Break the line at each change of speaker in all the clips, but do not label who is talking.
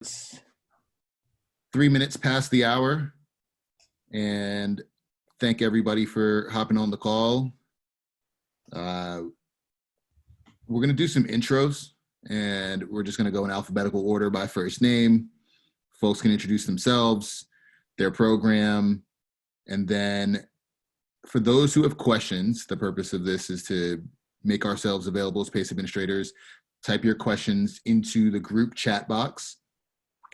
It's 3 minutes past the hour, and thank everybody for hopping on the call. We're going to do some intros, and we're just going to go in alphabetical order by first name. Folks can introduce themselves, their program, and then for those who have questions, the purpose of this is to make ourselves available as PACE administrators. Type your questions into the group chat box,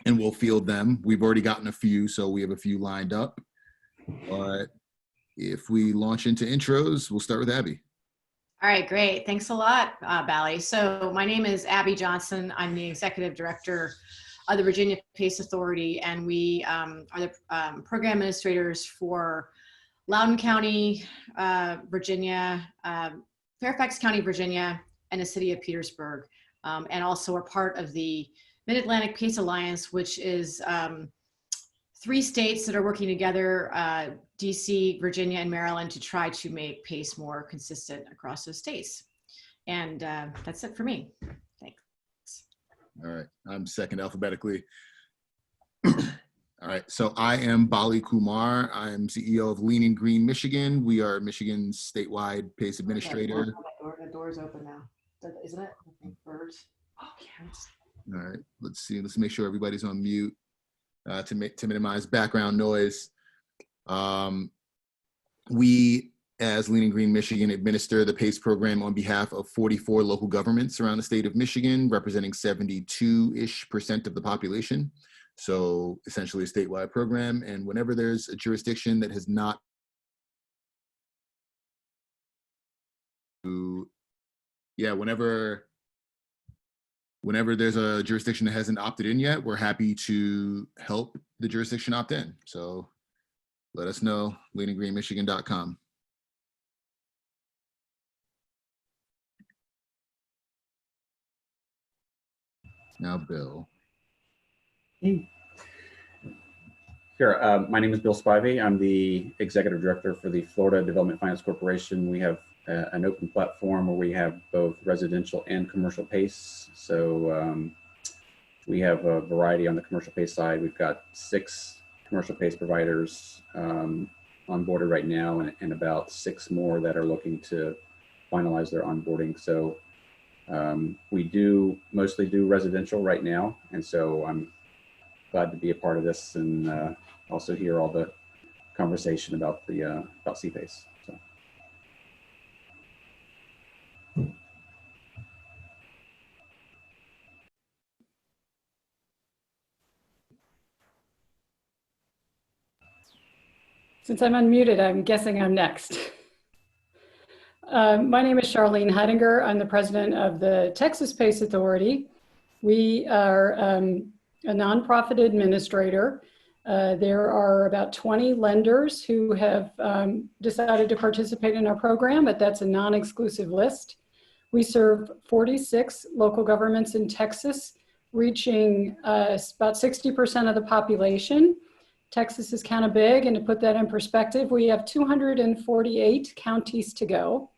and we'll field them. We've already gotten a few, so we have a few lined up. But if we launch into intros, we'll start with Abby.
All right, great. Thanks a lot, Bali. So my name is Abby Johnson. I'm the Executive Director of the Virginia PACE Authority, and we are the program administrators for Loudoun County, Virginia, Fairfax County, Virginia, and the city of Petersburg. And also we're part of the Mid-Atlantic PACE Alliance, which is 3 states that are working together, DC, Virginia, and Maryland, to try to make PACE more consistent across those states. And that's it for me. Thanks.
All right, I'm second alphabetically. All right, so I am Bali Kumar. I am CEO of Lean and Green Michigan. We are Michigan's statewide PACE administrator.
The door's open now, isn't it? Birds. Oh, yes.
All right, let's see. Let's make sure everybody's on mute to minimize background noise. We, as Lean and Green Michigan, administer the PACE program on behalf of 44 local governments around the state of Michigan, representing 72-ish% of the population. So essentially a statewide program. And whenever there's a jurisdiction that has not, whenever there's a jurisdiction that hasn't opted in yet, we're happy to help the jurisdiction opt in. So let us know, leanandgreenmichigan.com. Now, Bill.
Hey. Sure. My name is Bill Spivey. I'm the Executive Director for the Florida Development Finance Corporation. We have an open platform where we have both residential and commercial PACE. So we have a variety on the commercial PACE side. We've got 6 commercial PACE providers onboarded right now, and about 6 more that are looking to finalize their onboarding. So we do mostly do residential right now, and so I'm glad to be a part of this and also hear all the conversation about the about CPACE. So.
Since I'm unmuted, I'm guessing I'm next. My name is Charlene Heidegger. I'm the president of the Texas PACE Authority. We are a nonprofit administrator. There are about 20 lenders who have decided to participate in our program, but that's a non-exclusive list. We serve 46 local governments in Texas, reaching about 60% of the population. Texas is kind of big, and to put that in perspective, we have 248 counties to go.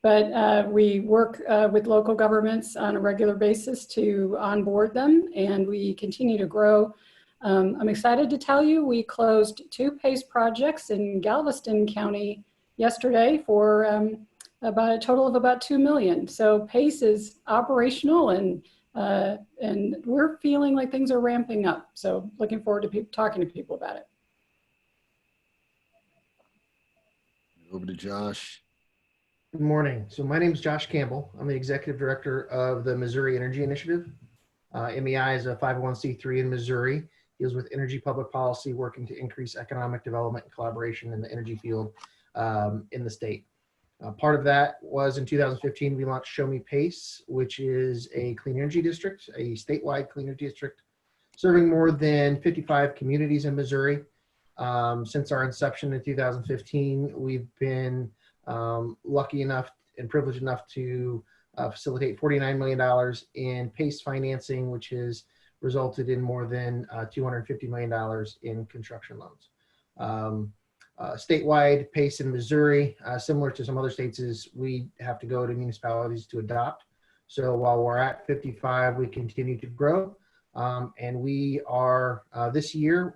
But we work with local governments on a regular basis to onboard them, and we continue to grow. I'm excited to tell you we closed 2 PACE projects in Galveston County yesterday for about a total of about $2 million. So PACE is operational, and we're feeling like things are ramping up. So looking forward to talking to people about it.
Over to Josh.
Good morning. So my name is Josh Campbell. I'm the Executive Director of the Missouri Energy Initiative. MEI is a 501c3 in Missouri, deals with energy public policy, working to increase economic development and collaboration in the energy field in the state. Part of that was in 2015, we launched Show Me PACE, which is a clean energy district, a statewide clean energy district, serving more than 55 communities in Missouri. Since our inception in 2015, we've been lucky enough and privileged enough to facilitate $49 million in PACE financing, which has resulted in more than $250 million in construction loans. Statewide PACE in Missouri, similar to some other states, is we have to go to municipalities to adopt. So while we're at 55, we continue to grow. And we are, this year,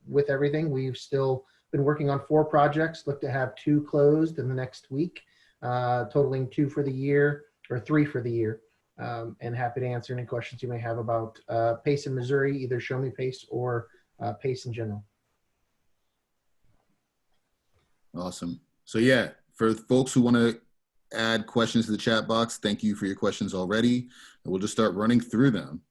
with everything, we've still been working on 4 projects, look to have 2 closed in the next week, totaling 2 for the year, or 3 for the year. And happy to answer any questions you may have about PACE in Missouri, either Show Me PACE or PACE in general.
Awesome. So yeah, for folks who want to add questions to the chat box, thank you for your questions already. And we'll just start running through them.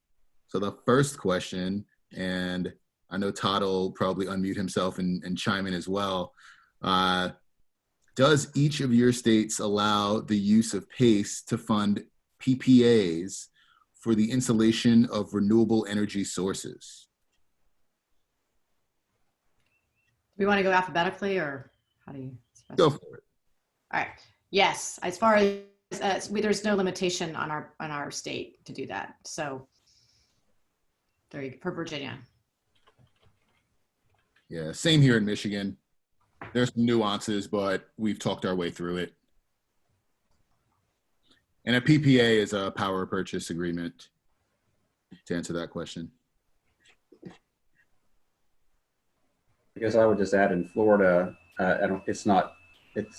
So the first question, and I know Todd will probably unmute himself and chime in as well. Does each of your states allow the use of PACE to fund PPAs for the installation of renewable energy sources?
Do we want to go alphabetically, or how do you specify?
Go for it.
All right. Yes. As far as there's no limitation on our state to do that. So there you go, for Virginia.
Yeah, same here in Michigan. There's some nuances, but we've talked our way through it. And a PPA is a power purchase agreement, to answer that question.
I guess I would just add, in Florida, it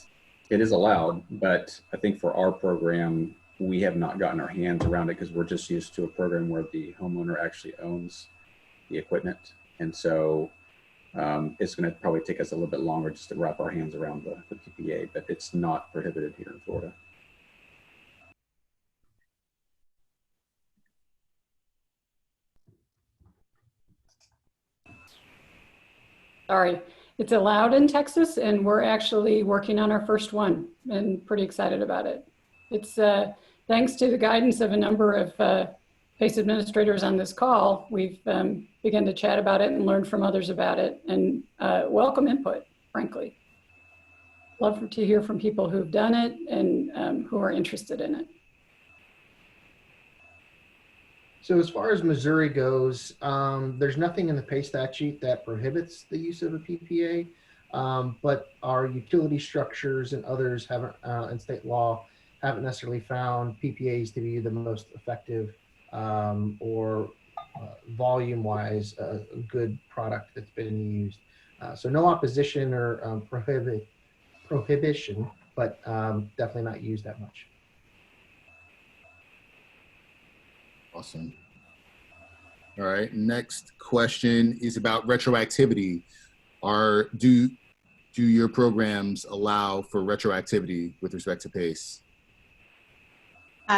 is allowed, but I think for our program, we have not gotten our hands around it because we're just used to a program where the homeowner actually owns the equipment. And so it's going to probably take us a little bit longer just to wrap our hands around the PPA, but it's not prohibited here in Florida.
Sorry, it's allowed in Texas, and we're actually working on our first one and pretty excited about it. It's thanks to the guidance of a number of PACE administrators on this call, we've begun to chat about it and learn from others about it, and welcome input, frankly. Love to hear from people who've done it and who are interested in it.
So as far as Missouri goes, there's nothing in the PACE statute that prohibits the use of a PPA, but our utility structures and others haven't, in state law, haven't necessarily found PPAs to be the most effective or volume-wise a good product that's been used. So no opposition or prohibition, but definitely not used that much.
Awesome. All right, next question is about retroactivity. Do your programs allow for retroactivity with respect to PACE?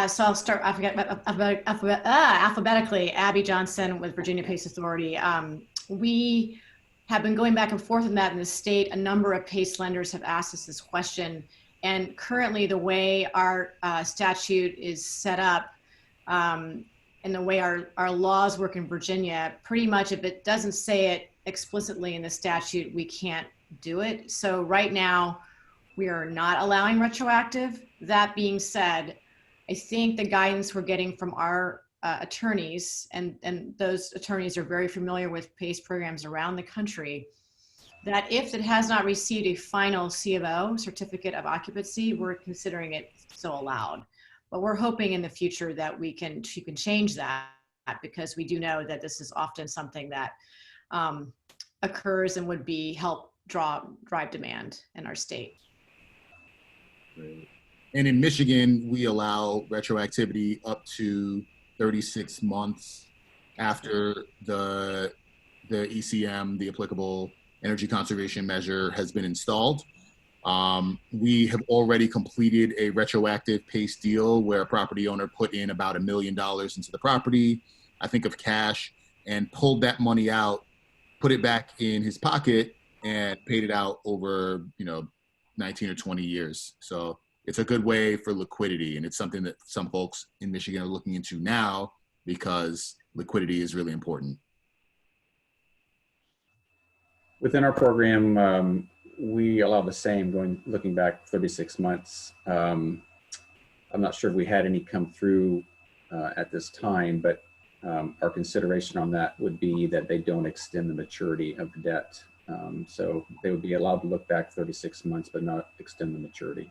So I'll start alphabetically. Abby Johnson with Virginia PACE Authority. We have been going back and forth on that in the state. A number of PACE lenders have asked us this question. And currently the way our statute is set up and the way our laws work in Virginia, pretty much if it doesn't say it explicitly in the statute, we can't do it. So right now we are not allowing retroactive. That being said, I think the guidance we're getting from our attorneys, and those attorneys are very familiar with PACE programs around the country, that if it has not received a final C of O, certificate of occupancy, we're considering it still allowed. But we're hoping in the future that you can change that, because we do know that this is often something that occurs and would help drive demand in our state.
Great. And in Michigan, we allow retroactivity up to 36 months after the ECM, the applicable energy conservation measure, has been installed. We have already completed a retroactive PACE deal where a property owner put in about $1 million into the property, I think of cash, and pulled that money out, put it back in his pocket, and paid it out over 19 or 20 years. So it's a good way for liquidity, and it's something that some folks in Michigan are looking into now because liquidity is really important.
Within our program, we allow the same, looking back 36 months. I'm not sure if we had any come through at this time, but our consideration on that would be that they don't extend the maturity of the debt. So they would be allowed to look back 36 months, but not extend the maturity.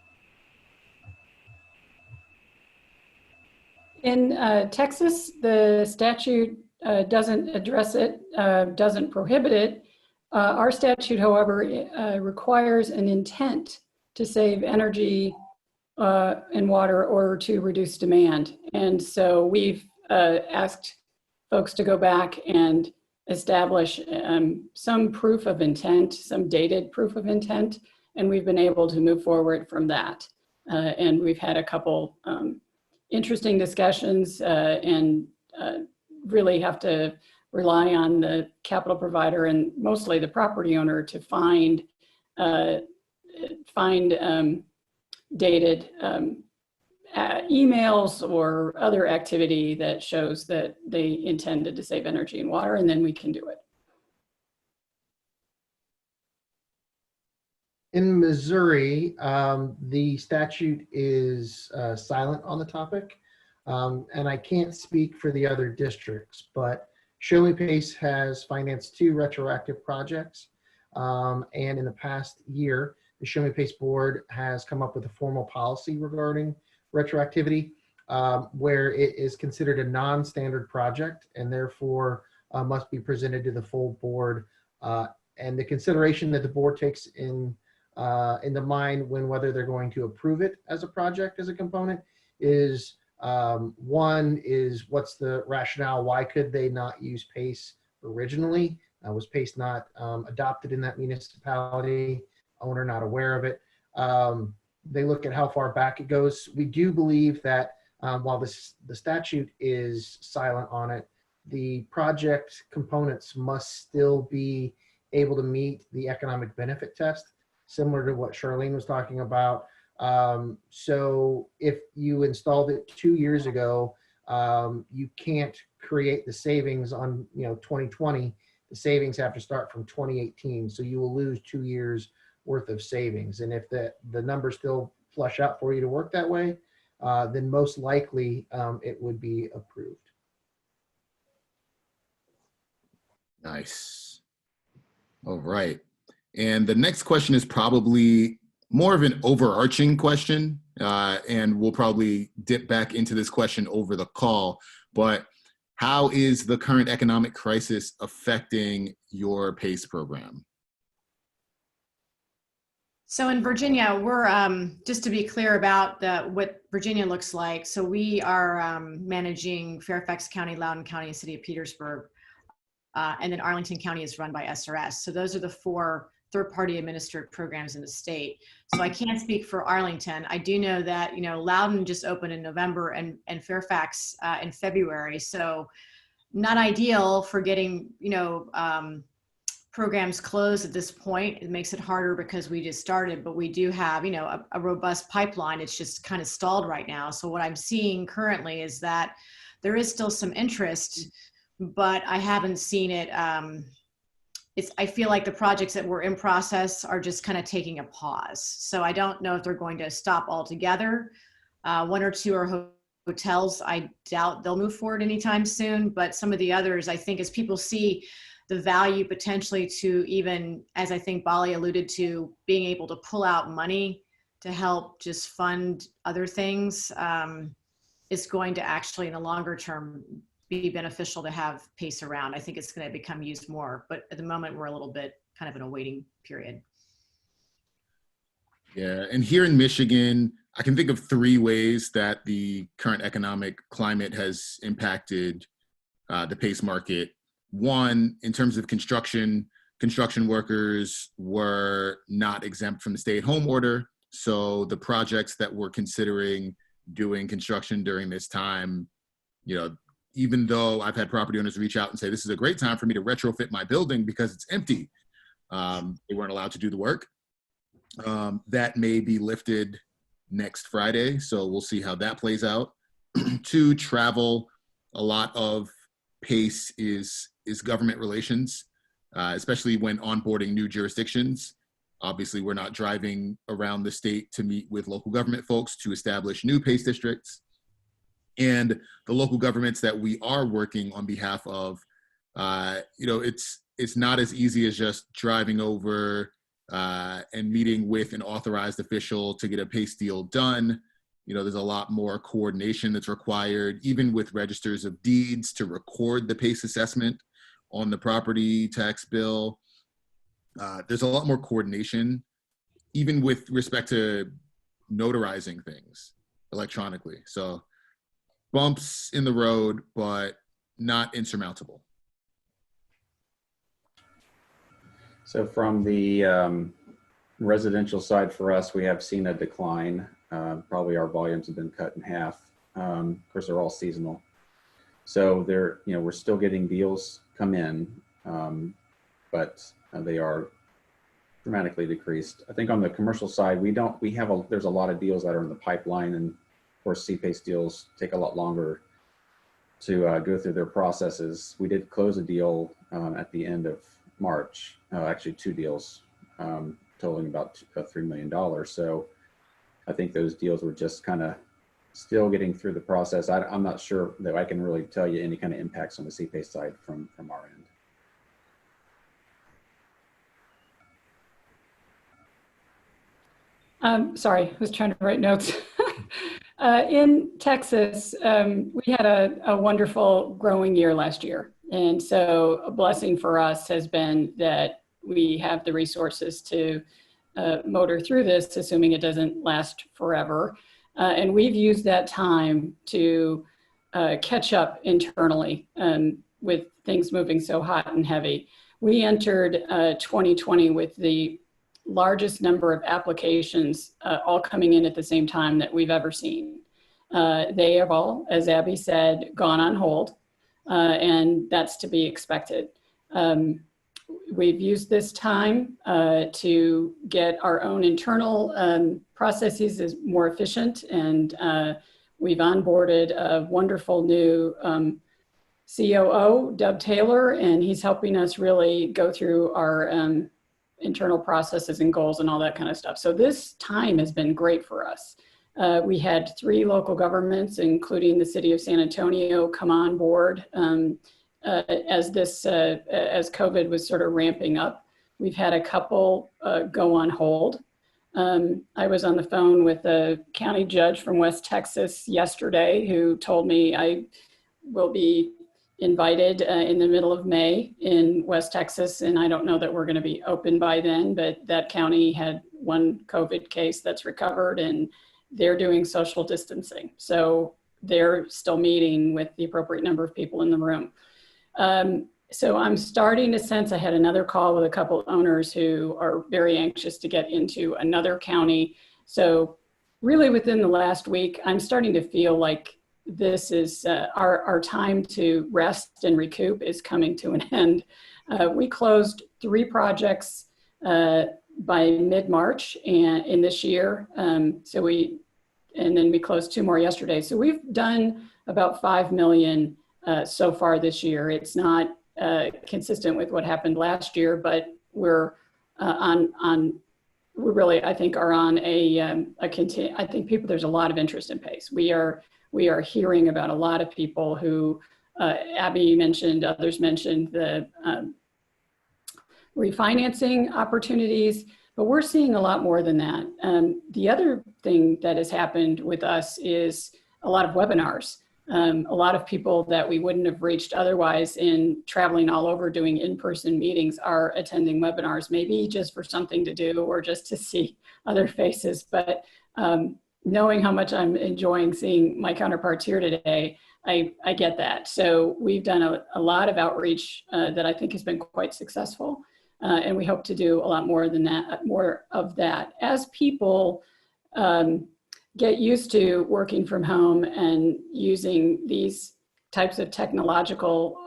In Texas, the statute doesn't address it, doesn't prohibit it. Our statute, however, requires an intent to save energy and water or to reduce demand. And so we've asked folks to go back and establish some proof of intent, some dated proof of intent, and we've been able to move forward from that. And we've had a couple interesting discussions and really have to rely on the capital provider and mostly the property owner to find dated emails or other activity that shows that they intended to save energy and water, and then we can do it.
In Missouri, the statute is silent on the topic, and I can't speak for the other districts, but Show Me Pace has financed 2 retroactive projects, and in the past year, the Show Me Pace board has come up with a formal policy regarding retroactivity, where it is considered a non-standard project and therefore must be presented to the full board. And the consideration that the board takes in the mind when whether they're going to approve it as a project as a component is one is what's the rationale? Why could they not use PACE originally? Was PACE not adopted in that municipality? Owner not aware of it? They look at how far back it goes. We do believe that while the statute is silent on it, the project components must still be able to meet the economic benefit test, similar to what Charlene was talking about. So if you installed it 2 years ago, you can't create the savings on 2020. The savings have to start from 2018. So you will lose 2 years worth of savings. And if the numbers still flush out for you to work that way, then most likely it would be approved.
Nice. All right. And the next question is probably more of an overarching question, and we'll probably dip back into this question over the call, but how is the current economic crisis affecting your PACE program?
So in Virginia, we're, just to be clear about what Virginia looks like. So we are managing Fairfax County, Loudoun County, and City of Petersburg. And then Arlington County is run by SRS. So those are the 4 third-party administered programs in the state. So I can't speak for Arlington. I do know that, Loudoun just opened in November and Fairfax in February. So not ideal for getting, programs closed at this point. It makes it harder because we just started, but we do have, a robust pipeline. It's just kind of stalled right now. So what I'm seeing currently is that there is still some interest, but I haven't seen it. I feel like the projects that were in process are just kind of taking a pause. So I don't know if they're going to stop altogether. 1 or 2 are hotels. I doubt they'll move forward anytime soon, but some of the others, I think as people see the value potentially to even, as I think Bali alluded to, being able to pull out money to help just fund other things is going to actually in the longer term be beneficial to have PACE around. I think it's going to become used more, but at the moment we're a little bit kind of in a waiting period.
Yeah, and here in Michigan, I can think of 3 ways that the current economic climate has impacted the PACE market. 1, in terms of construction workers were not exempt from the stay-at-home order. So the projects that were considering doing construction during this time, even though I've had property owners reach out and say, this is a great time for me to retrofit my building because it's empty, they weren't allowed to do the work. That may be lifted next Friday. So we'll see how that plays out. 2, travel. A lot of PACE is government relations, especially when onboarding new jurisdictions. Obviously, we're not driving around the state to meet with local government folks to establish new PACE districts. And the local governments that we are working on behalf of, it's not as easy as just driving over and meeting with an authorized official to get a PACE deal done. there's a lot more coordination that's required, even with registers of deeds to record the PACE assessment on the property tax bill. There's a lot more coordination, even with respect to notarizing things electronically. So bumps in the road, but not insurmountable.
So from the residential side for us, we have seen a decline. Probably our volumes have been cut in half. Of course, they're all seasonal. So we're still getting deals come in, but they are dramatically decreased. I think on the commercial side, there's a lot of deals that are in the pipeline, and of course, CPACE deals take a lot longer to go through their processes. We did close a deal at the end of March, actually 2 deals totaling about $3 million. So I think those deals were just kind of still getting through the process. I'm not sure that I can really tell you any kind of impacts on the CPACE side from our end.
Sorry, I was trying to write notes. In Texas, we had a wonderful growing year last year. And so a blessing for us has been that we have the resources to motor through this, assuming it doesn't last forever. And we've used that time to catch up internally with things moving so hot and heavy. We entered 2020 with the largest number of applications all coming in at the same time that we've ever seen. They have all, as Abby said, gone on hold, and that's to be expected. We've used this time to get our own internal processes as more efficient, and we've onboarded a wonderful new COO, Dub Taylor, and he's helping us really go through our internal processes and goals and all that kind of stuff. So this time has been great for us. We had 3 local governments, including the city of San Antonio, come on board as COVID was sort of ramping up. We've had a couple go on hold. I was on the phone with a county judge from West Texas yesterday who told me I will be invited in the middle of May in West Texas, and I don't know that we're going to be open by then, but that county had 1 COVID case that's recovered, and they're doing social distancing. So they're still meeting with the appropriate number of people in the room. So I'm starting to sense, I had another call with a couple owners who are very anxious to get into another county. So really within the last week, I'm starting to feel like this is our time to rest and recoup is coming to an end. We closed 3 projects by mid-March and in this year. And then we closed 2 more yesterday. So we've done about 5 million so far this year. It's not consistent with what happened last year, but we're we really, I think, are on I think there's a lot of interest in PACE. We are hearing about a lot of people who, Abby mentioned, others mentioned the refinancing opportunities, but we're seeing a lot more than that. The other thing that has happened with us is a lot of webinars. A lot of people that we wouldn't have reached otherwise in traveling all over doing in-person meetings are attending webinars, maybe just for something to do or just to see other faces. But knowing how much I'm enjoying seeing my counterparts here today, I get that. So we've done a lot of outreach that I think has been quite successful. And we hope to do a lot more than that, more of that. As people get used to working from home and using these types of technological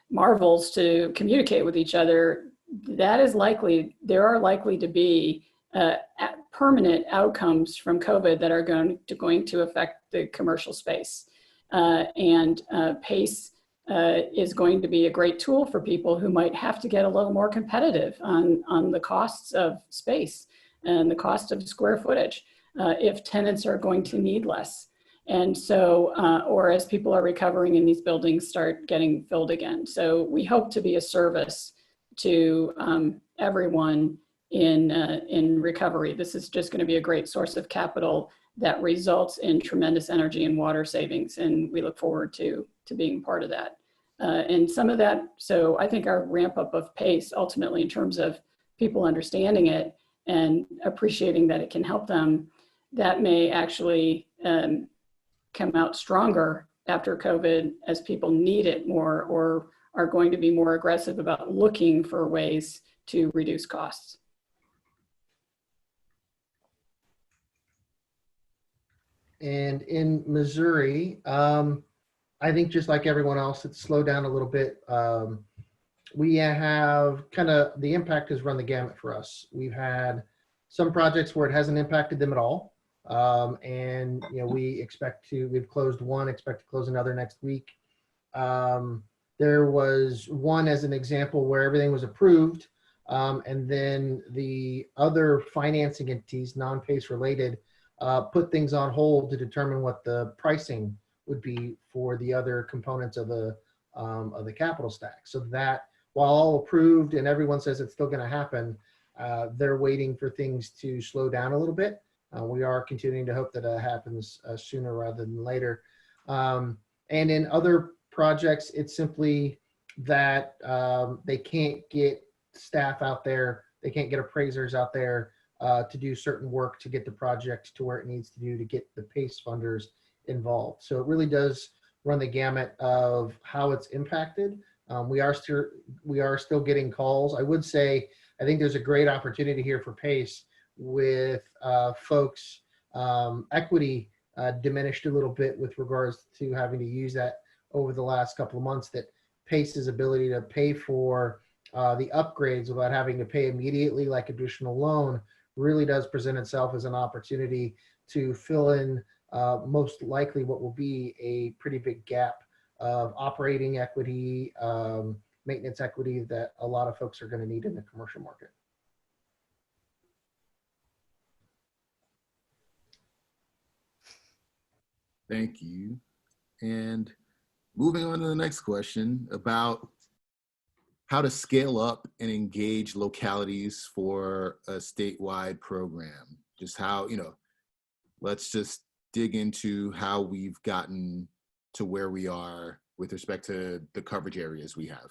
marvels to communicate with each other, there are likely to be permanent outcomes from COVID that are going to affect the commercial space. And PACE is going to be a great tool for people who might have to get a little more competitive on the costs of space and the cost of square footage if tenants are going to need less. And so, or as people are recovering and these buildings start getting filled again. So we hope to be a service to everyone in recovery. This is just going to be a great source of capital that results in tremendous energy and water savings. And we look forward to being part of that. And some of that, so I think our ramp up of PACE ultimately in terms of people understanding it and appreciating that it can help them, that may actually come out stronger after COVID as people need it more or are going to be more aggressive about looking for ways to reduce costs.
And in Missouri, I think just like everyone else, it's slowed down a little bit. We have kind of, the impact has run the gamut for us. We've had some projects where it hasn't impacted them at all. And, you know, we've closed one, expect to close another next week. There was one as an example where everything was approved. And then the other financing entities, non-PACE related, put things on hold to determine what the pricing would be for the other components of the capital stack. So that while all approved and everyone says it's still going to happen, they're waiting for things to slow down a little bit. We are continuing to hope that it happens sooner rather than later. And in other projects, it's simply that they can't get staff out there, they can't get appraisers out there to do certain work to get the project to where it needs to do to get the PACE funders involved. So it really does run the gamut of how it's impacted. We are still getting calls. I would say, I think there's a great opportunity here for PACE with folks' equity diminished a little bit with regards to having to use that over the last couple of months, that PACE's ability to pay for the upgrades without having to pay immediately like additional loan really does present itself as an opportunity to fill in most likely what will be a pretty big gap of operating equity, maintenance equity that a lot of folks are going to need in the commercial market.
Thank you. And moving on to the next question about how to scale up and engage localities for a statewide program. Just how, let's just dig into how we've gotten to where we are with respect to the coverage areas we have.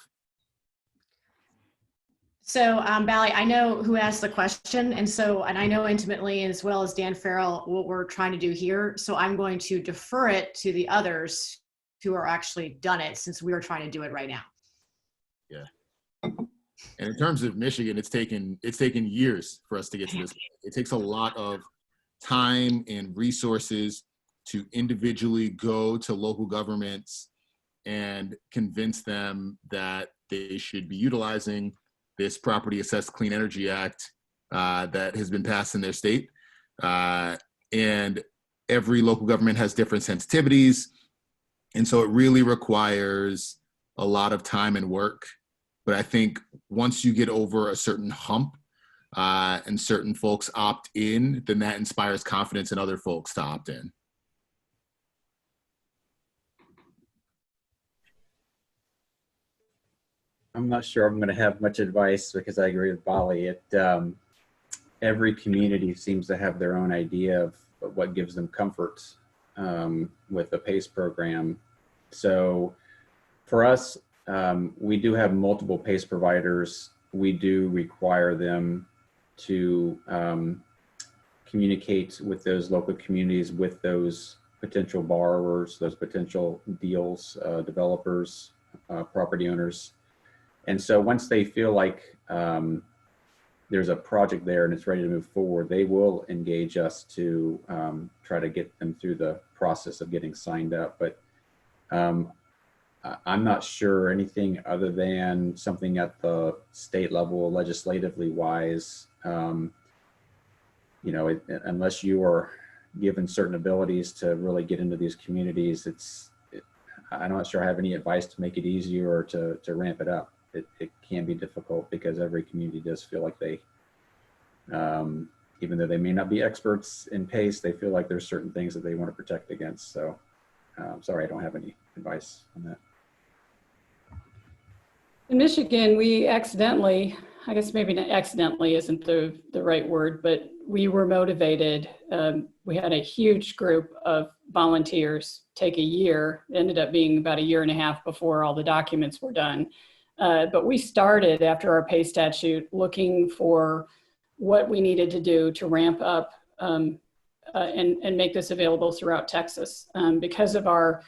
So, Bali, I know who asked the question, and I know intimately, as well as Dan Farrell, what we're trying to do here. So I'm going to defer it to the others who are actually done it, since we are trying to do it right now.
Yeah. And in terms of Michigan, it's taken years for us to get to this. It takes a lot of time and resources to individually go to local governments and convince them that they should be utilizing this Property Assessed Clean Energy Act that has been passed in their state. And every local government has different sensitivities. And so it really requires a lot of time and work. But I think once you get over a certain hump and certain folks opt in, then that inspires confidence in other folks to opt in.
I'm not sure I'm going to have much advice because I agree with Bali. Every community seems to have their own idea of what gives them comfort with the PACE program. So for us, we do have multiple PACE providers. We do require them to communicate with those local communities, with those potential borrowers, those potential deals, developers, property owners. And so once they feel like there's a project there and it's ready to move forward, they will engage us to try to get them through the process of getting signed up. But I'm not sure anything other than something at the state level, legislatively wise, unless you are given certain abilities to really get into these communities, I'm not sure I have any advice to make it easier or to ramp it up. It can be difficult because every community does feel like they, even though they may not be experts in PACE, they feel like there's certain things that they want to protect against. So sorry, I don't have any advice on that.
In Michigan, we accidentally I guess maybe accidentally isn't the right word, but we were motivated. We had a huge group of volunteers take a year, ended up being about a year and a half before all the documents were done. But we started after our pay statute looking for what we needed to do to ramp up and make this available throughout Texas. Because of our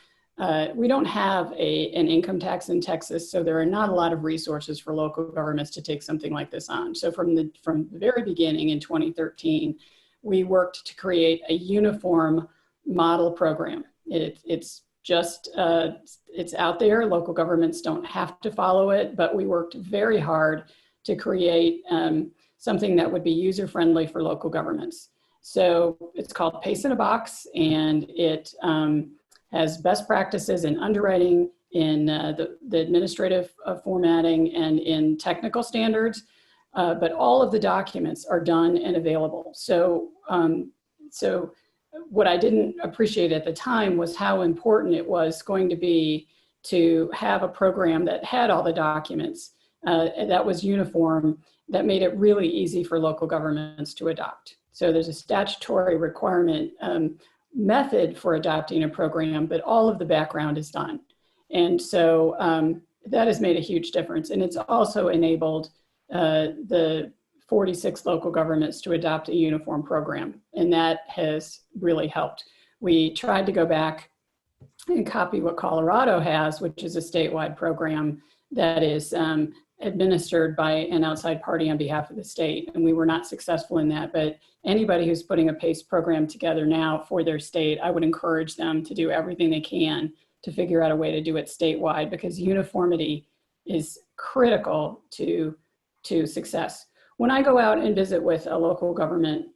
we don't have an income tax in Texas, so there are not a lot of resources for local governments to take something like this on. So from the very beginning in 2013, we worked to create a uniform model program. It's just, it's out there. Local governments don't have to follow it, but we worked very hard to create something that would be user-friendly for local governments. So it's called PACE in a Box, and it has best practices in underwriting, in the administrative formatting, and in technical standards, but all of the documents are done and available. So, so what I didn't appreciate at the time was how important it was going to be to have a program that had all the documents, that was uniform, that made it really easy for local governments to adopt. So there's a statutory requirement method for adopting a program, but all of the background is done. And so that has made a huge difference. And it's also enabled the 46 local governments to adopt a uniform program. And that has really helped. We tried to go back and copy what Colorado has, which is a statewide program that is administered by an outside party on behalf of the state. And we were not successful in that, but anybody who's putting a PACE program together now for their state, I would encourage them to do everything they can to figure out a way to do it statewide, because uniformity is critical to success. When I go out and visit with a local government,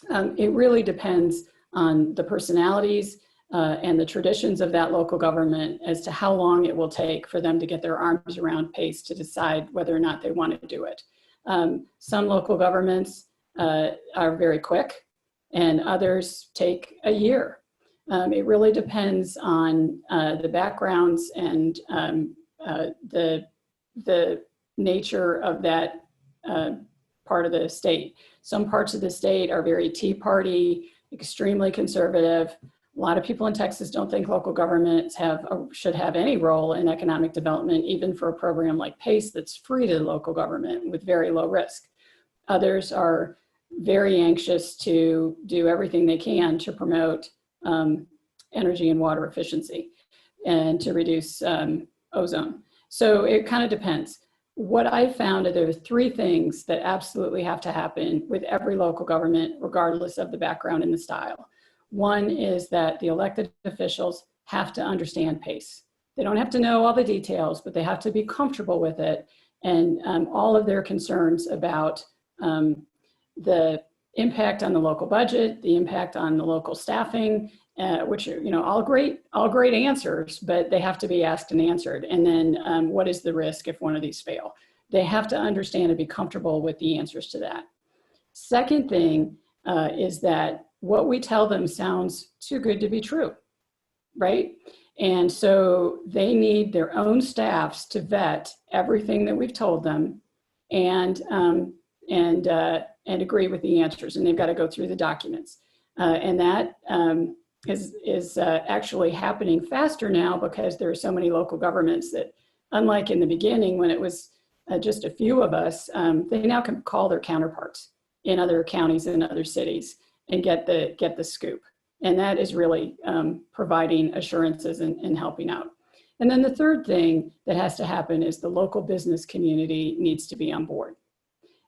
it really depends on the personalities and the traditions of that local government as to how long it will take for them to get their arms around PACE to decide whether or not they want to do it. Some local governments are very quick, and others take a year. It really depends on the backgrounds and the nature of that part of the state. Some parts of the state are very Tea Party, extremely conservative. A lot of people in Texas don't think local governments should have any role in economic development, even for a program like PACE that's free to the local government with very low risk. Others are very anxious to do everything they can to promote energy and water efficiency and to reduce ozone. So it kind of depends. What I found are there are three things that absolutely have to happen with every local government, regardless of the background and the style. One is that the elected officials have to understand PACE. They don't have to know all the details, but they have to be comfortable with it, and all of their concerns about the impact on the local budget, the impact on the local staffing, which are, all great answers, but they have to be asked and answered. And then what is the risk if one of these fail? They have to understand and be comfortable with the answers to that. Second thing is that what we tell them sounds too good to be true, right? And so they need their own staffs to vet everything that we've told them and agree with the answers. And they've got to go through the documents. And that is actually happening faster now because there are so many local governments that, unlike in the beginning when it was just a few of us, they now can call their counterparts in other counties and other cities and get the scoop. And that is really providing assurances and helping out. And then the third thing that has to happen is the local business community needs to be on board.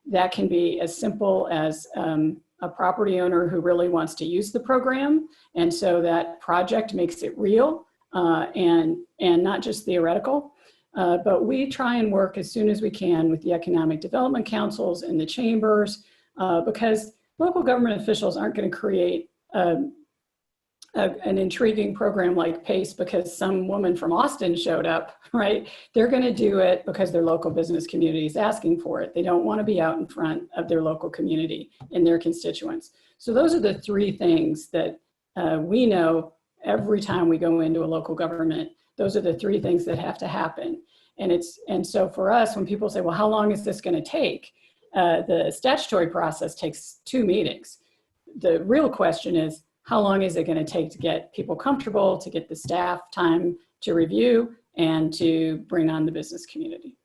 That can be as simple as a property owner who really wants to use the program. And so that project makes it real and not just theoretical. But we try and work as soon as we can with the economic development councils and the chambers because local government officials aren't going to create an intriguing program like PACE because some woman from Austin showed up, right? They're going to do it because their local business community is asking for it. They don't want to be out in front of their local community and their constituents. So those are the three things that we know every time we go into a local government. Those are the three things that have to happen. And so for us, when people say, well, how long is this going to take? The statutory process takes 2 meetings. The real question is, how long is it going to take to get people comfortable, to get the staff time to review, and to bring on the business community?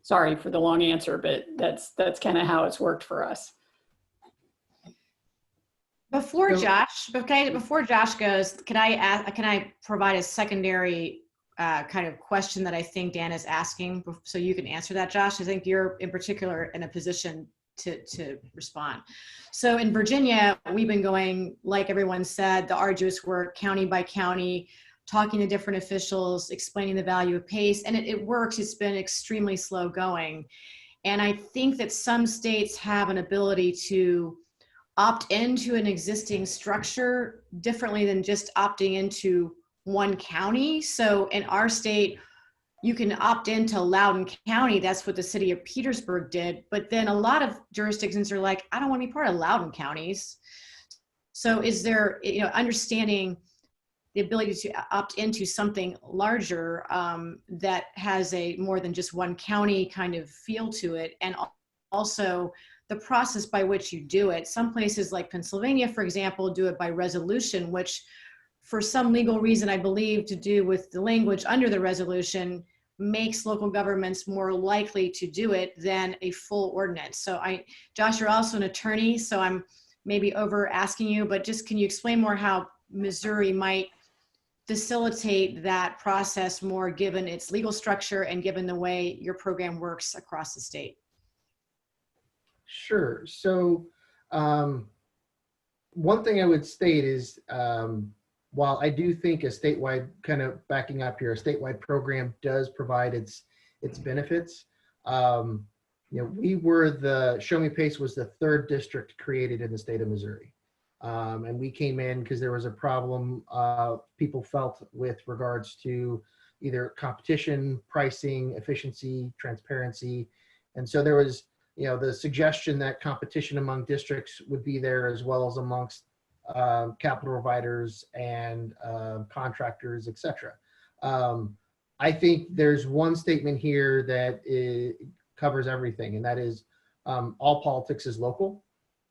Sorry for the long answer, but that's kind of how it's worked for us.
Before Josh goes, can I provide a secondary kind of question that I think Dan is asking, so you can answer that, Josh? I think you're in particular in a position to respond. So in Virginia, we've been going, like everyone said, the arduous work, county by county, talking to different officials, explaining the value of PACE, and it works. It's been extremely slow going. And I think that some states have an ability to opt into an existing structure differently than just opting into one county. So in our state, you can opt into Loudoun County. That's what the city of Petersburg did. But then a lot of jurisdictions are like, I don't want to be part of Loudoun counties. So is there, understanding the ability to opt into something larger that has a more than just one county kind of feel to it, and also the process by which you do it. Some places like Pennsylvania, for example, do it by resolution, which for some legal reason, I believe to do with the language under the resolution, makes local governments more likely to do it than a full ordinance. So Josh, you're also an attorney, so I'm maybe over asking you, but just can you explain more how Missouri might facilitate that process more given its legal structure and given the way your program works across the state?
Sure. So one thing I would state is, while I do think a statewide, kind of backing up here, a statewide program does provide its benefits. We were Show Me PACE was the 3rd district created in the state of Missouri. And we came in because there was a problem people felt with regards to either competition, pricing, efficiency, transparency. And so there was, the suggestion that competition among districts would be there, as well as amongst capital providers and contractors, etc. I think there's one statement here that covers everything, and that is all politics is local.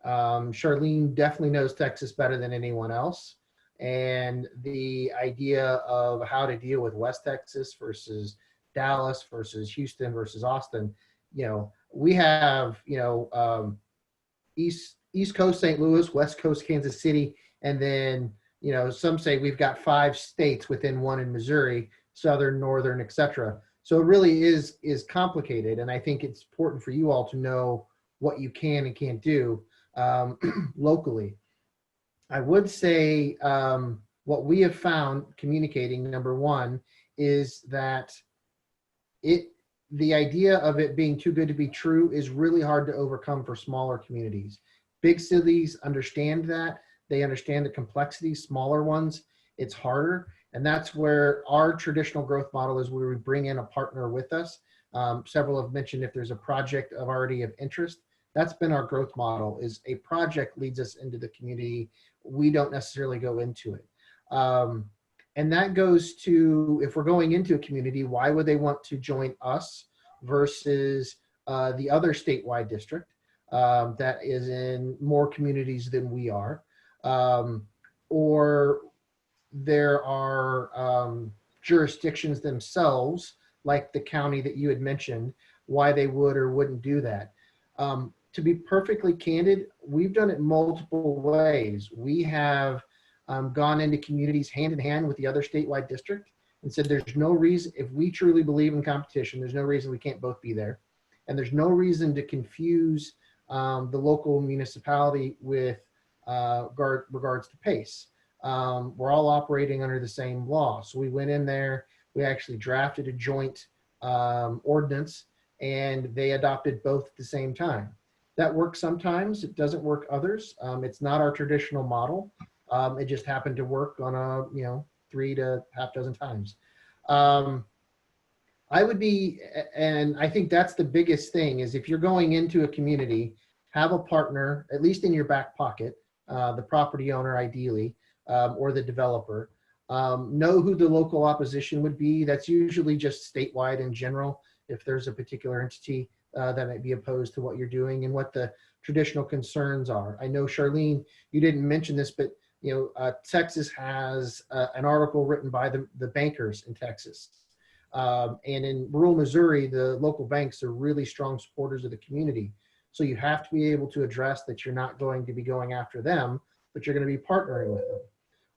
Charlene definitely knows Texas better than anyone else. And the idea of how to deal with West Texas versus Dallas versus Houston versus Austin, we have, East Coast St. Louis, West Coast Kansas City, and then, some say we've got 5 states within one in Missouri, Southern, Northern, etc. So it really is complicated. And I think it's important for you all to know what you can and can't do locally. I would say what we have found communicating, number one, is that the idea of it being too good to be true is really hard to overcome for smaller communities. Big cities understand that. They understand the complexity. Smaller ones, it's harder. And that's where our traditional growth model is, where we bring in a partner with us. Several have mentioned if there's a project already of interest. That's been our growth model, is a project leads us into the community. We don't necessarily go into it. And that goes to, if we're going into a community, why would they want to join us versus the other statewide district that is in more communities than we are? Or there are jurisdictions themselves, like the county that you had mentioned, why they would or wouldn't do that. To be perfectly candid, we've done it multiple ways. We have gone into communities hand in hand with the other statewide district and said there's no reason, if we truly believe in competition, there's no reason we can't both be there. And there's no reason to confuse the local municipality with regards to PACE. We're all operating under the same law. So we went in there, we actually drafted a joint ordinance, and they adopted both at the same time. That works sometimes, it doesn't work others. It's not our traditional model. It just happened to work on a 3 to half dozen times. I would be, and I think that's the biggest thing, is if you're going into a community, have a partner, at least in your back pocket, the property owner ideally, or the developer, Know who the local opposition would be. That's usually just statewide in general, if there's a particular entity that might be opposed to what you're doing and what the traditional concerns are. I know, Charlene, you didn't mention this, but Texas has an article written by the bankers in Texas. And in rural Missouri, the local banks are really strong supporters of the community. So you have to be able to address that you're not going to be going after them, but you're going to be partnering with them.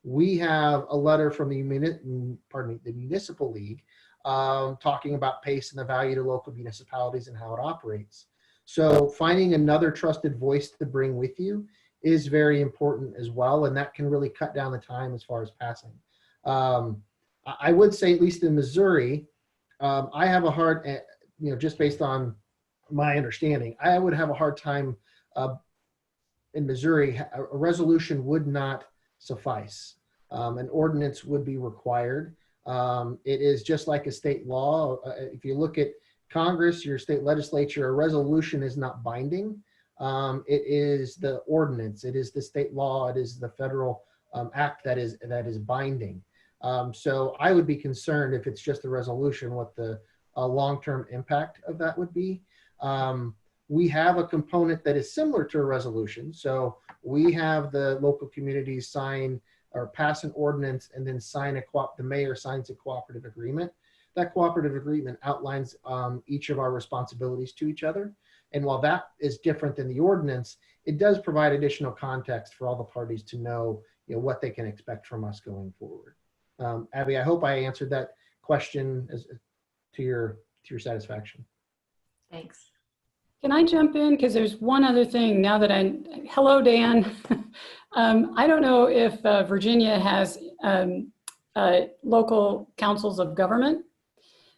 We have a letter from the Municipal League talking about PACE and the value to local municipalities and how it operates. So finding another trusted voice to bring with you is very important as well, and that can really cut down the time as far as passing. I would say, at least in Missouri, I have a hard, just based on my understanding, I would have a hard time in Missouri. A resolution would not suffice. An ordinance would be required. It is just like a state law. If you look at Congress, your state legislature, a resolution is not binding. It is the ordinance. It is the state law. It is the federal act that is binding. So I would be concerned if it's just a resolution, what the long-term impact of that would be. We have a component that is similar to a resolution. So we have the local communities sign or pass an ordinance and then sign the mayor signs a cooperative agreement. That cooperative agreement outlines each of our responsibilities to each other. And while that is different than the ordinance, it does provide additional context for all the parties to know, what they can expect from us going forward. Abby, I hope I answered that question to your satisfaction.
Thanks.
Can I jump in? Because there's one other thing now that hello, Dan. I don't know if Virginia has local councils of government,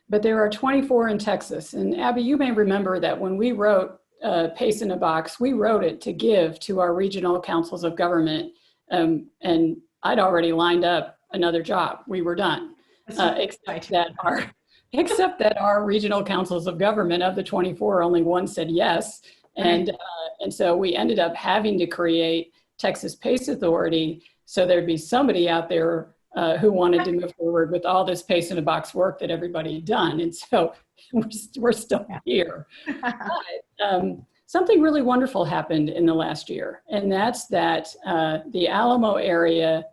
but there are 24 in Texas. And Abby, you may remember that when we wrote PACE in a Box, we wrote it to give to our regional councils of government. And I'd already lined up another job. We were done, except that our regional councils of government, of the 24, only one said yes. And so we ended up having to create Texas PACE Authority. So there'd be somebody out there who wanted to move forward with all this PACE in a Box work that everybody had done. And so we're still here. But, something really wonderful happened in the last year. And that's that the Alamo area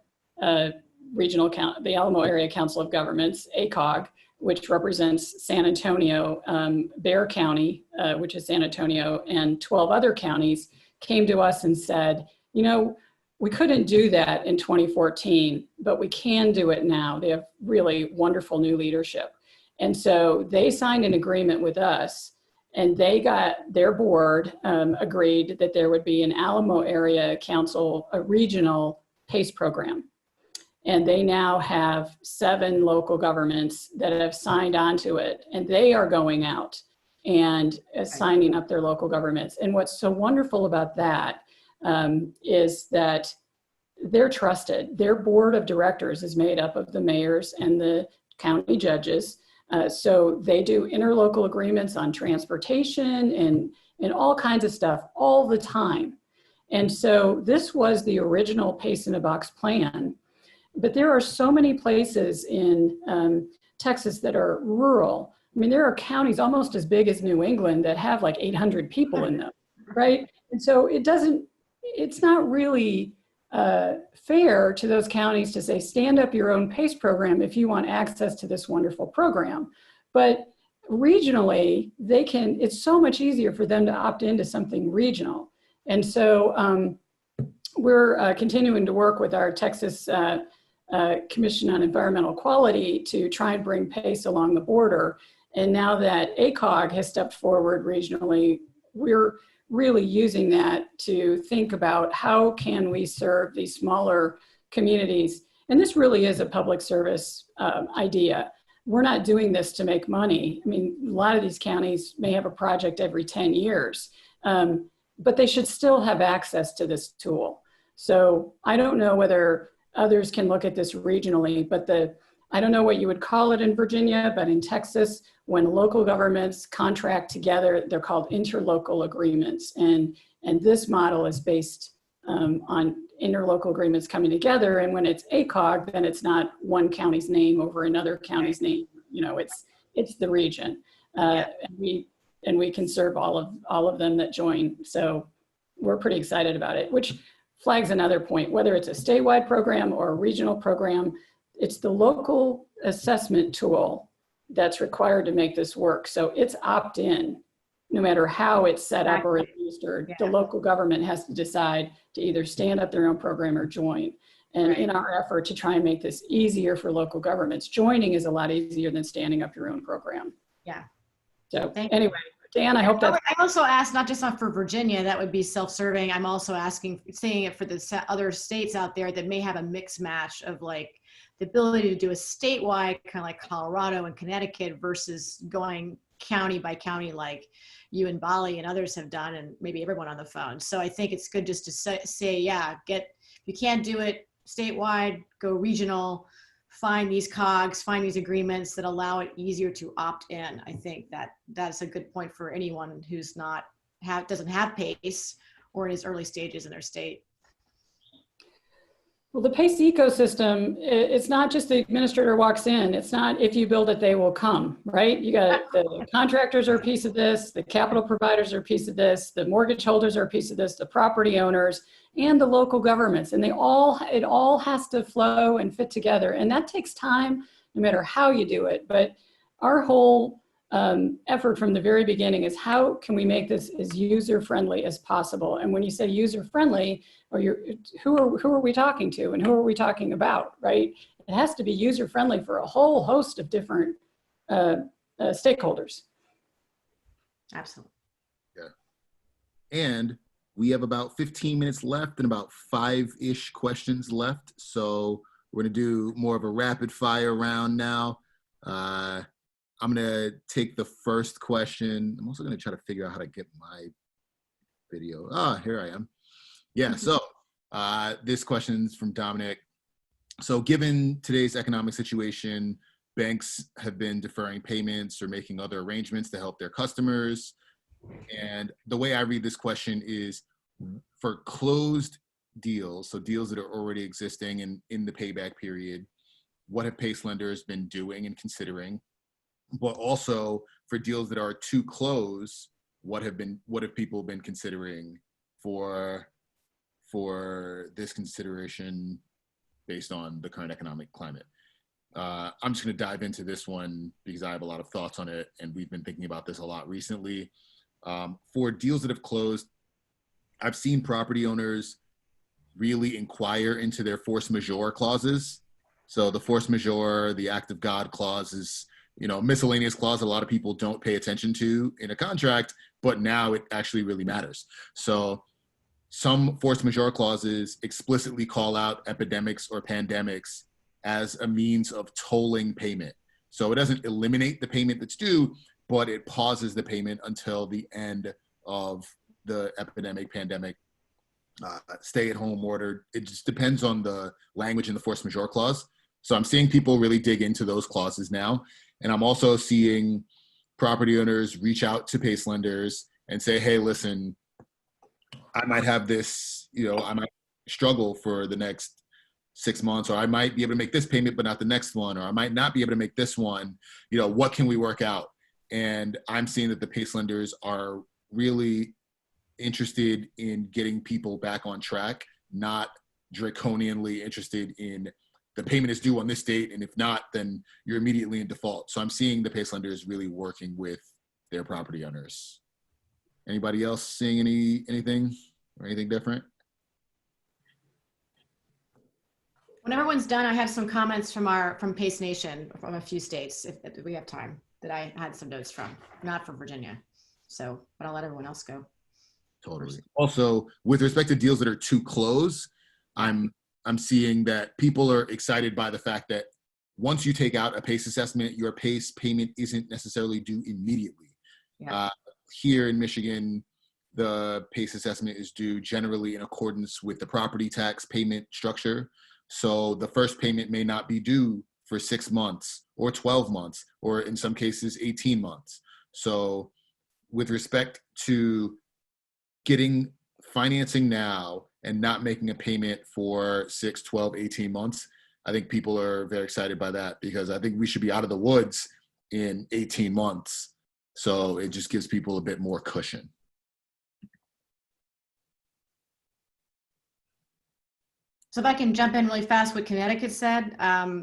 the Alamo Area Council of Governments, ACOG, which represents San Antonio, Bexar County, which is San Antonio, and 12 other counties, came to us and said, we couldn't do that in 2014, but we can do it now. They have really wonderful new leadership. And so they signed an agreement with us, and they got their board agreed that there would be an Alamo Area Council, a regional PACE program. And they now have 7 local governments that have signed on to it, and they are going out and signing up their local governments. And what's so wonderful about that is that they're trusted. Their board of directors is made up of the mayors and the county judges. So they do interlocal agreements on transportation and all kinds of stuff all the time. And so this was the original PACE in a Box plan. But there are so many places in Texas that are rural. I mean, there are counties almost as big as New England that have like 800 people in them, right? And so it's not really fair to those counties to say, stand up your own PACE program if you want access to this wonderful program. But regionally, it's so much easier for them to opt into something regional. And so we're continuing to work with our Texas Commission on Environmental Quality to try and bring PACE along the border. And now that ACOG has stepped forward regionally, we're really using that to think about how can we serve these smaller communities. And this really is a public service idea. We're not doing this to make money. I mean, a lot of these counties may have a project every 10 years, but they should still have access to this tool. So I don't know whether others can look at this regionally, but I don't know what you would call it in Virginia, but in Texas, when local governments contract together, they're called interlocal agreements. And this model is based on interlocal agreements coming together. And when it's ACOG, then it's not one county's name over another county's name. You know, it's the region, and we can serve all of them that join. So we're pretty excited about it, which flags another point. Whether it's a statewide program or a regional program, it's the local assessment tool that's required to make this work. So it's opt-in, no matter how it's set up or administered. The local government has to decide to either stand up their own program or join. And in our effort to try and make this easier for local governments, joining is a lot easier than standing up your own program.
Yeah.
So anyway, Dan, I hope that.
I also asked, not just for Virginia, that would be self-serving. I'm also saying it for the other states out there that may have a mix match of like the ability to do a statewide, kind of like Colorado and Connecticut, versus going county by county like you and Bali and others have done, and maybe everyone on the phone. So I think it's good just to say, yeah, if you can't do it statewide, go regional, find these COGs, find these agreements that allow it easier to opt in. I think that's a good point for anyone who's doesn't have PACE or in its early stages in their state.
Well, the PACE ecosystem, it's not just the administrator walks in. It's not if you build it, they will come, right? You got the contractors are a piece of this, the capital providers are a piece of this, the mortgage holders are a piece of this, the property owners, and the local governments. And it all has to flow and fit together. And that takes time, no matter how you do it. But our whole effort from the very beginning is how can we make this as user-friendly as possible? And when you say user-friendly, or who are we talking to and who are we talking about, right? It has to be user-friendly for a whole host of different stakeholders.
Absolutely.
Yeah. And we have about 15 minutes left and about 5-ish questions left. So we're gonna do more of a rapid fire round now. I'm gonna take the first question. I'm also gonna try to figure out how to get my video. Here I am. Yeah, so this question's from Dominic. So given today's economic situation, banks have been deferring payments or making other arrangements to help their customers. And the way I read this question is for closed deals, so deals that are already existing and in the payback period, what have PACE lenders been doing and considering? But also for deals that are to close, what have people been considering for this consideration based on the current economic climate? I'm just going to dive into this one because I have a lot of thoughts on it, and we've been thinking about this a lot recently. For deals that have closed, I've seen property owners really inquire into their force majeure clauses. So the force majeure, the act of God clause is, miscellaneous clause a lot of people don't pay attention to in a contract, but now it actually really matters. So some force majeure clauses explicitly call out epidemics or pandemics as a means of tolling payment. So it doesn't eliminate the payment that's due, but it pauses the payment until the end of the epidemic, pandemic, stay-at-home order. It just depends on the language in the force majeure clause. So I'm seeing people really dig into those clauses now. And I'm also seeing property owners reach out to PACE lenders and say, hey, listen, I might have this, I might struggle for the next 6 months, or I might be able to make this payment, but not the next one, or I might not be able to make this one. What can we work out? And I'm seeing that the PACE lenders are really interested in getting people back on track, not draconianly interested in the payment is due on this date, and if not, then you're immediately in default. So I'm seeing the PACE lenders really working with their property owners. Anybody else seeing anything or anything different?
When everyone's done, I have some comments from PACE Nation from a few states, if we have time, that I had some notes from, not from Virginia. So, but I'll let everyone else go.
Totally. Also, with respect to deals that are to close, I'm seeing that people are excited by the fact that once you take out a PACE assessment, your PACE payment isn't necessarily due immediately.
Yeah.
Here in Michigan, the PACE assessment is due generally in accordance with the property tax payment structure. So the first payment may not be due for 6 months or 12 months, or in some cases, 18 months. So with respect to getting financing now and not making a payment for 6, 12, 18 months. I think people are very excited by that because I think we should be out of the woods in 18 months. So it just gives people a bit more cushion.
So if I can jump in really fast, what Connecticut said,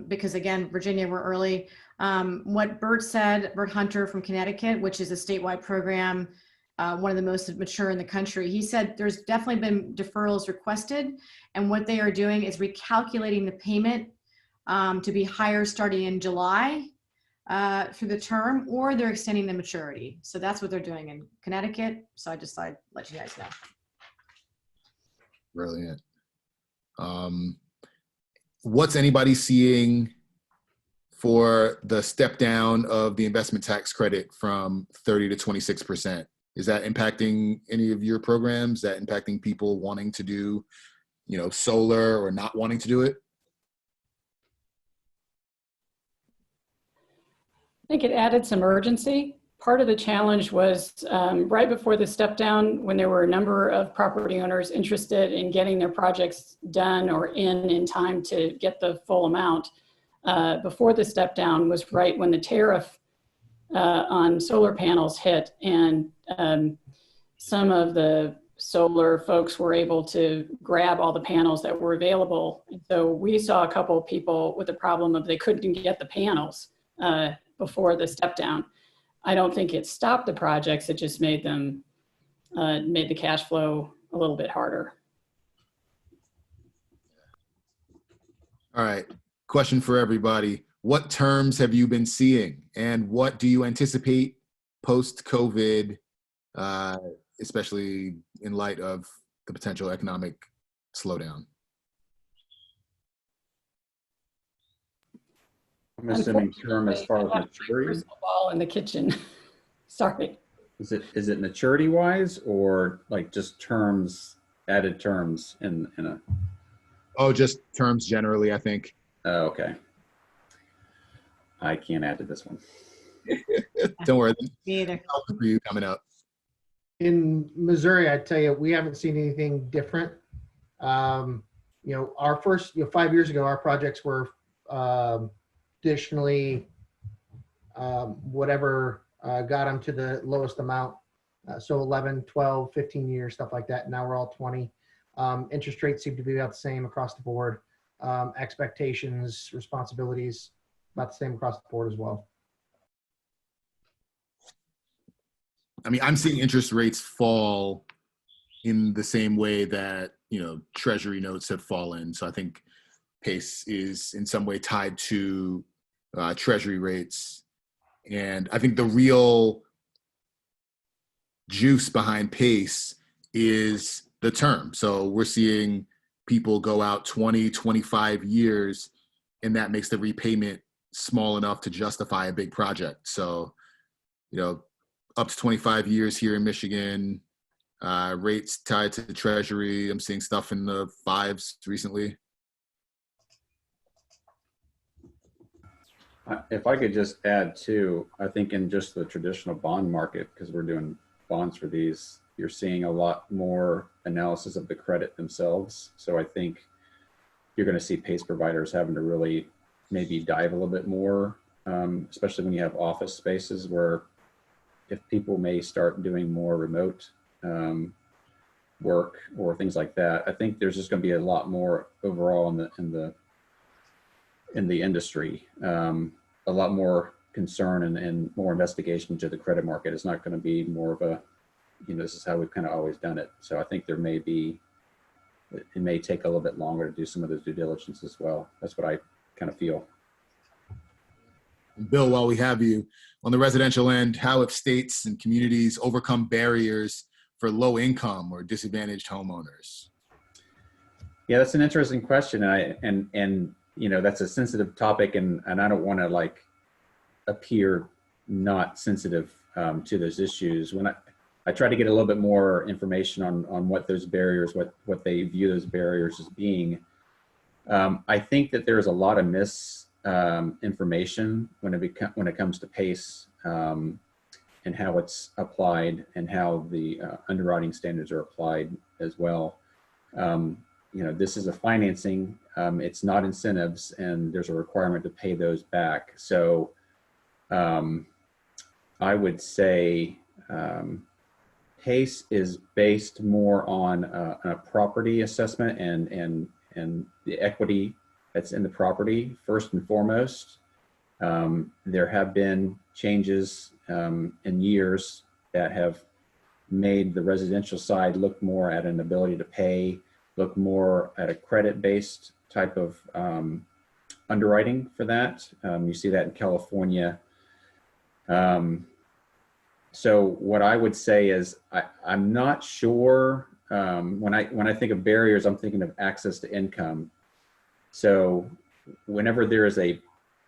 because again, Virginia, we're early. What Bert Hunter from Connecticut, which is a statewide program, one of the most mature in the country, he said there's definitely been deferrals requested. And what they are doing is recalculating the payment to be higher starting in July through the term, or they're extending the maturity. So that's what they're doing in Connecticut. So I just thought I'd let you guys know.
Brilliant. What's anybody seeing for the step down of the investment tax credit from 30 to 26%? Is that impacting any of your programs? Is that impacting people wanting to do, solar or not wanting to do it?
I think it added some urgency. Part of the challenge was right before the step down, when there were a number of property owners interested in getting their projects done or in time to get the full amount. Before the step down was right when the tariff on solar panels hit, and some of the solar folks were able to grab all the panels that were available. And so we saw a couple of people with the problem of they couldn't get the panels before the step down. I don't think it stopped the projects. It just made them, made the cash flow a little bit harder.
All right. Question for everybody. What terms have you been seeing, and what do you anticipate post-COVID, especially in light of the potential economic slowdown?
I'm assuming term as far as maturity.
Crystal ball in the kitchen. Sorry.
Is it maturity wise, or like just terms, added terms in a?
Oh, just terms generally, I think.
Oh, okay. I can't add to this one.
Don't worry.
Me either.
For you coming up.
In Missouri, I tell you, we haven't seen anything different. Our first, 5 years ago, our projects were traditionally whatever got them to the lowest amount. So 11, 12, 15 years, stuff like that. Now we're all 20. Interest rates seem to be about the same across the board. Expectations, responsibilities, about the same across the board as well.
I mean, I'm seeing interest rates fall in the same way that, Treasury notes have fallen. So I think PACE is in some way tied to Treasury rates. And I think the real juice behind PACE is the term. So we're seeing people go out 20, 25 years, and that makes the repayment small enough to justify a big project. So, up to 25 years here in Michigan, rates tied to the Treasury. I'm seeing stuff in the 5s recently.
If I could just add too, I think in just the traditional bond market, because we're doing bonds for these, you're seeing a lot more analysis of the credit themselves. So I think you're going to see PACE providers having to really maybe dive a little bit more, especially when you have office spaces where if people may start doing more remote work or things like that, I think there's just going to be a lot more overall in the industry, a lot more concern and more investigation into the credit market. It's not going to be more of a, this is how we've kind of always done it. So I think it may take a little bit longer to do some of those due diligence as well. That's what I kind of feel.
Bill, while we have you, on the residential end, how have states and communities overcome barriers for low income or disadvantaged homeowners?
Yeah, that's an interesting question. And that's a sensitive topic, and I don't want to appear not sensitive to those issues. When I try to get a little bit more information on what those barriers, what they view those barriers as being, I think that there's a lot of misinformation when it comes to PACE and how it's applied and how the underwriting standards are applied as well. this is a financing, it's not incentives, and there's a requirement to pay those back. So I would say PACE is based more on a property assessment and the equity that's in the property first and foremost. There have been changes in years that have made the residential side look more at an ability to pay, look more at a credit-based type of underwriting for that. You see that in California. So what I would say is I'm not sure, when I think of barriers, I'm thinking of access to income. So whenever there is a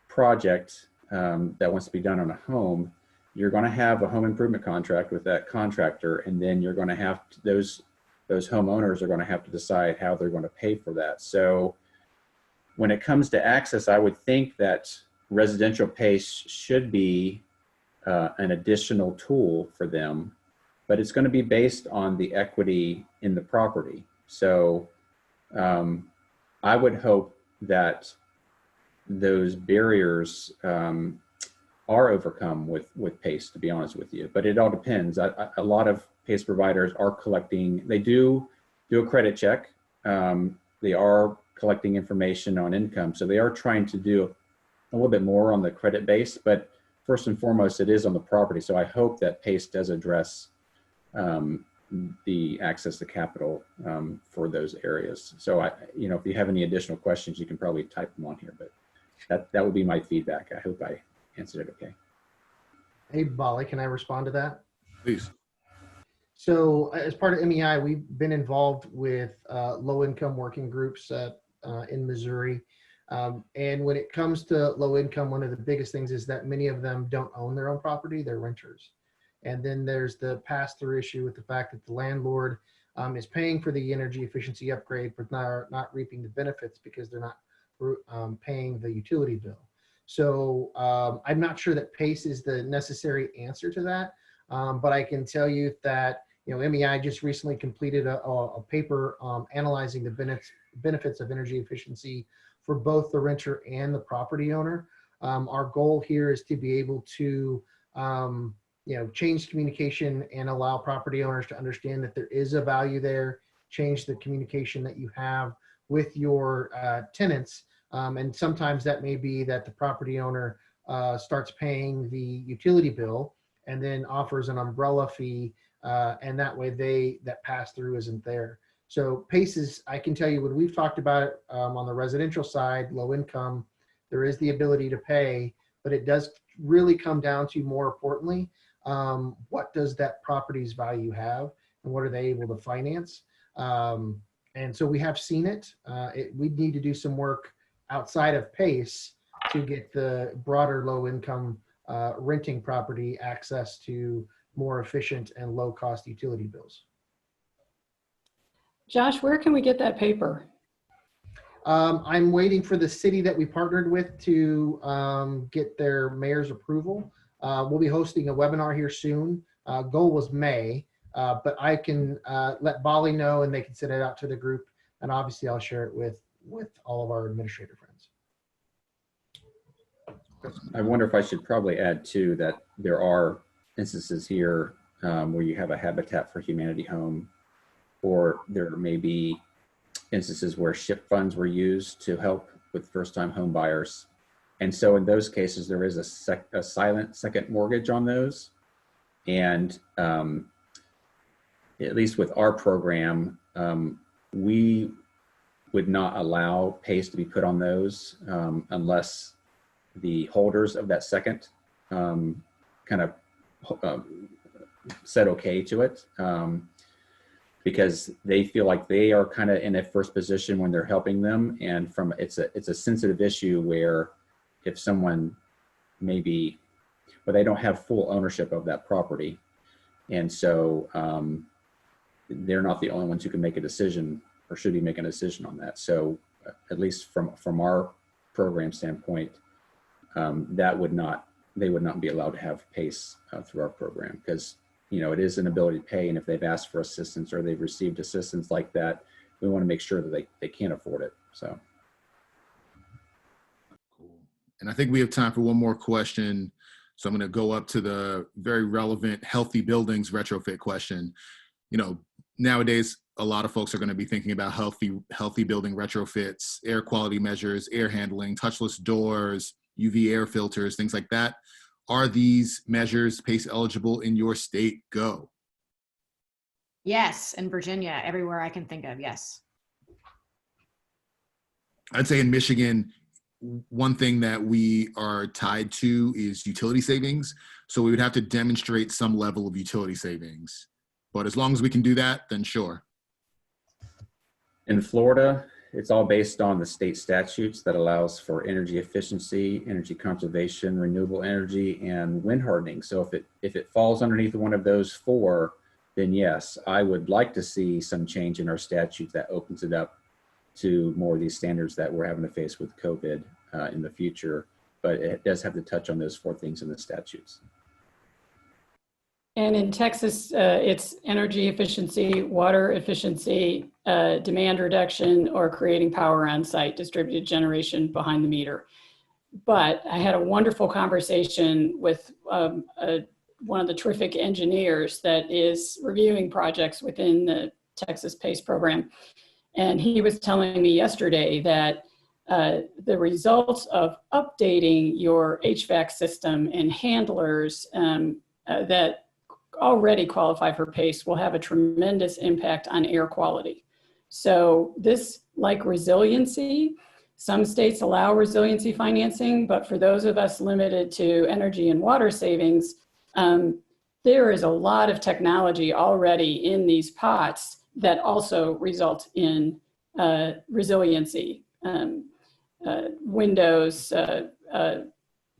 project that wants to be done on a home, you're going to have a home improvement contract with that contractor, and then you're going to have to, those homeowners are going to have to decide how they're going to pay for that. So when it comes to access, I would think that residential PACE should be an additional tool for them, but it's going to be based on the equity in the property. So I would hope that those barriers are overcome with PACE, to be honest with you, but it all depends. A lot of PACE providers are collecting, they do a credit check. They are collecting information on income. So they are trying to do a little bit more on the credit base, but first and foremost, it is on the property. So I hope that PACE does address the access to capital for those areas. So if you have any additional questions, you can probably type them on here, but that would be my feedback. I hope I answered it okay.
Hey, Bali, can I respond to that?
Please.
So as part of MEI, we've been involved with low income working groups in Missouri. And when it comes to low income, one of the biggest things is that many of them don't own their own property, they're renters. And then there's the pass-through issue with the fact that the landlord is paying for the energy efficiency upgrade, but not reaping the benefits because they're not paying the utility bill. So I'm not sure that PACE is the necessary answer to that, but I can tell you that MEI just recently completed a paper analyzing the benefits of energy efficiency for both the renter and the property owner. Our goal here is to be able to change communication and allow property owners to understand that there is a value there, change the communication that you have with your tenants. And sometimes that may be that the property owner starts paying the utility bill and then offers an umbrella fee, and that way that pass through isn't there. So PACE is, I can tell you when we've talked about it on the residential side, low income, there is the ability to pay, but it does really come down to, more importantly, what does that property's value have and what are they able to finance? And so we have seen it. We need to do some work outside of PACE to get the broader low income renting property access to more efficient and low cost utility bills.
Josh, where can we get that paper?
I'm waiting for the city that we partnered with to get their mayor's approval. We'll be hosting a webinar here soon. Goal was May, but I can let Bali know and they can send it out to the group. And obviously I'll share it with all of our administrator friends.
I wonder if I should probably add too that there are instances here where you have a Habitat for Humanity home, or there may be instances where SHIP funds were used to help with first-time home buyers. And so in those cases, there is a silent second mortgage on those. And at least with our program, we would not allow PACE to be put on those unless the holders of that second kind of said okay to it, because they feel like they are kind of in a first position when they're helping them. And it's a sensitive issue where if someone maybe, but they don't have full ownership of that property. And so they're not the only ones who can make a decision or should be making a decision on that. So at least from our program standpoint, they would not be allowed to have PACE through our program, because it is an ability to pay, and if they've asked for assistance or they've received assistance like that, we want to make sure that they can afford it. So.
Cool. And I think we have time for one more question. So I'm going to go up to the very relevant healthy buildings retrofit question. You know, nowadays, a lot of folks are going to be thinking about healthy building retrofits, air quality measures, air handling, touchless doors, UV air filters, things like that. Are these measures PACE eligible in your state? Go.
Yes, in Virginia, everywhere I can think of, yes.
I'd say in Michigan, one thing that we are tied to is utility savings. So we would have to demonstrate some level of utility savings. But as long as we can do that, then sure.
In Florida, it's all based on the state statutes that allows for energy efficiency, energy conservation, renewable energy, and wind hardening. So if it falls underneath one of those four, then yes, I would like to see some change in our statute that opens it up to more of these standards that we're having to face with COVID in the future. But it does have to touch on those four things in the statutes.
And in Texas, it's energy efficiency, water efficiency, demand reduction, or creating power on site, distributed generation behind the meter. But I had a wonderful conversation with one of the terrific engineers that is reviewing projects within the Texas PACE program. And he was telling me yesterday that the results of updating your HVAC system and handlers that already qualify for PACE will have a tremendous impact on air quality. So this, like resiliency, some states allow resiliency financing, but for those of us limited to energy and water savings, there is a lot of technology already in these pots that also result in resiliency. Windows,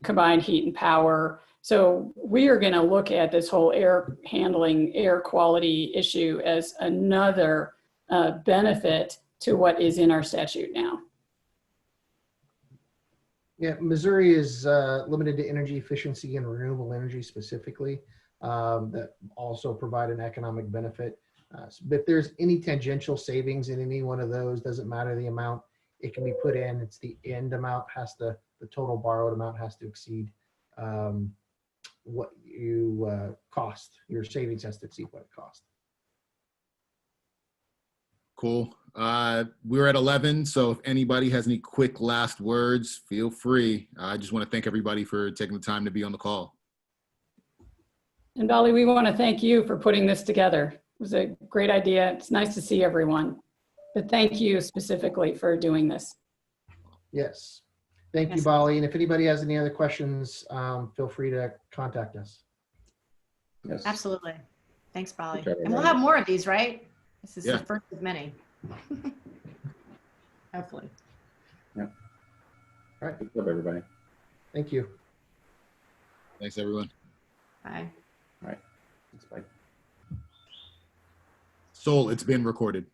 combined heat and power. So we are going to look at this whole air handling, air quality issue as another benefit to what is in our statute now.
Yeah, Missouri is limited to energy efficiency and renewable energy specifically that also provide an economic benefit. But if there's any tangential savings in any one of those, doesn't matter the amount it can be put in, it's the end amount the total borrowed amount has to exceed what you cost. Your savings has to exceed what it costs.
Cool. We're at 11, so if anybody has any quick last words, feel free. I just want to thank everybody for taking the time to be on the call.
And Bali, we want to thank you for putting this together. It was a great idea. It's nice to see everyone. But thank you specifically for doing this.
Yes. Thank you, Bali. And if anybody has any other questions, feel free to contact us.
Yes.
Absolutely. Thanks, Bali.
Okay,
And we'll have more of these, right? This is
Yeah.
the first of many. Hopefully.
Yeah.
All right.
Good job, everybody.
Thank you.
Thanks, everyone.
Bye.
All right. Thanks, bye.
Soul, it's been recorded.